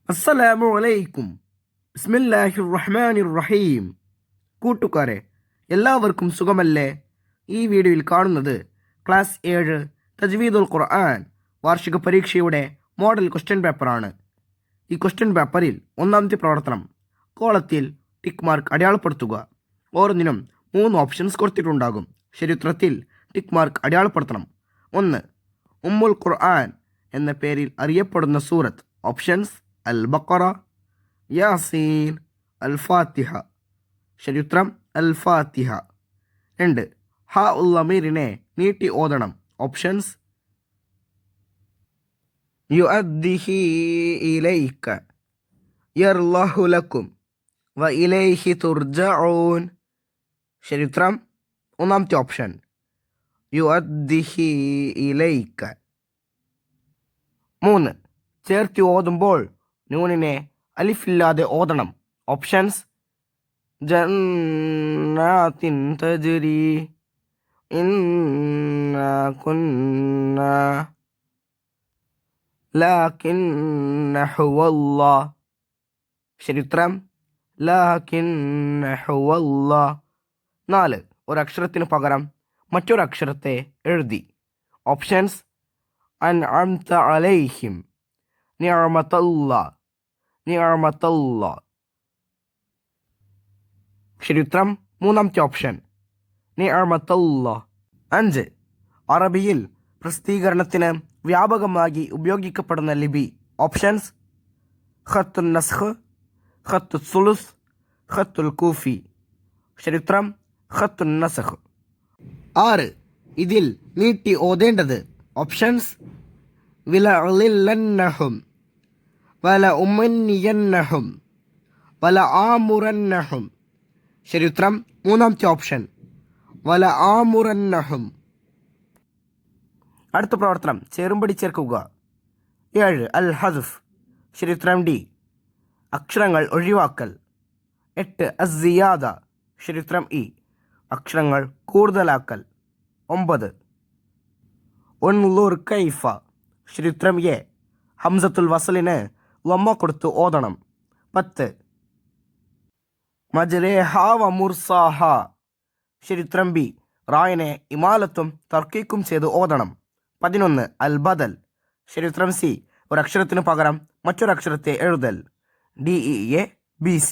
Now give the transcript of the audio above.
അസ്സലാമു അലൈക്കും. ബിസ്മില്ലാഹിർ റഹ്മാനിർ റഹീം. കൂട്ടുകാരെ, എല്ലാവർക്കും സുഖമല്ലേ? ഈ വീഡിയോയിൽ കാണുന്നത് ക്ലാസ് 7 തജ്വീദുൽ ഖുർആൻ വാർഷിക പരീക്ഷയുടെ മോഡൽ ക്വസ്റ്റ്യൻ പേപ്പറാണ്. ഈ ക്വസ്റ്റ്യൻ പേപ്പറിൽ ഒന്നാമത്തെ പ്രവർത്തനം കോളത്തിൽ ടിക്ക് മാർക്ക് അടയാളപ്പെടുത്തുക. ഓരോന്നിനും 3 ഓപ്ഷൻസ് കൊടുത്തിട്ടുണ്ടാകും. ശരിയുത്തരത്തിൽ ടിക്ക് മാർക്ക് അടയാളപ്പെടുത്തണം. 1. ഉമ്മുൽ ഖുർആൻ എന്ന പേരിൽ അറിയപ്പെടുന്ന സൂറത്ത്. ഓപ്ഷൻസ് അൽ ബഖറ, യാസീൻ, അൽ ഫാത്തിഹ. ശരിയുത്തരം അൽ ഫാത്തിഹ. 2. ഹ ഉൽ അമീറിനെ നീട്ടി ഓതണം. ഓപ്ഷൻസ് യുഅദ്ദിഹി ഇലൈക, യർലഹു ലക്കും, വ ഇലൈഹി തുർജഊൻ. ശരിയുത്തരം ഒന്നാമത്തെ ഓപ്ഷൻ യുഅദ്ദിഹി ഇലൈക. 3. ചേർത്തി ഓതുമ്പോൾ നൂനിനെ അലിഫില്ലാതെ ഓതണം. ഓപ്ഷൻസ് ജന്നാത്തിൻ തജ്രി, ഇന്നാ കുന്നാ, ലാകിന്ന ഹുവല്ലാഹ്. ശരിയുത്തരം ലാകിന്ന ഹുവല്ലാഹ്. 4. ഒരക്ഷരത്തിന് പകരം മറ്റൊരക്ഷരത്തെ എഴുതി. ഓപ്ഷൻസ് അൻഅംത അലൈഹിം, നിഅമത്തല്ലാഹ്, നിഅമത്തല്ലാഹ്. ശരിയുത്തരം മൂന്നാമത്തെ ഓപ്ഷൻ നിഅമത്തല്ലാഹ്. 5. അറബിയിൽ പ്രസിദ്ധീകരണത്തിന് വ്യാപകമായി ഉപയോഗിക്കപ്പെടുന്ന ലിപി. ഓപ്ഷൻസ് ഖത്തുൻ നസ്ഖ്, ഖത്തു സുലുസ്, ഖത്തുൽ കൂഫി. ശരിയുത്തരം ഖത്തുൻ നസ്ഖ്. 6. ഇതിൽ നീട്ടി ഓതേണ്ടത്. ഓപ്ഷൻസ് വിലഅളില്ലന്നഹും, വല ഉമന്നിയന്നഹും, വല ആമുറന്നഹും. ശരിയുത്തരം മൂന്നാമത്തെ ഓപ്ഷൻ വല ആമുറന്നഹും. അടുത്ത പ്രവർത്തനം ചേറുംപടി ചേർക്കുക. 7. അൽ ഹസ്ഫ്. ശരിയുത്തരം ഡി, അക്ഷരങ്ങൾ ഒഴിവാക്കൽ. 8. അസ്സിയാദ. ശരിയുത്തരം ഇ, അക്ഷരങ്ങൾ കൂടുതലാക്കൽ. 9. ഉൻളുർ കൈഫ. ശരിയുത്തരം എ, ഹംസത്തുൽ വസലിന് ലമ്മ കൊടുത്ത് ഓതണം. 10. മജ്രേഹ വ മുർസാഹ. ശരിയുത്തരം ബി, റായിനെ ഇമാലത്തും തർക്കീക്കും ചെയ്ത് ഓതണം. 11. അൽ ബദൽ. ശരിയുത്തരം സി, ഒരക്ഷരത്തിന് പകരം മറ്റൊരക്ഷരത്തെ എഴുതൽ. DEA BC.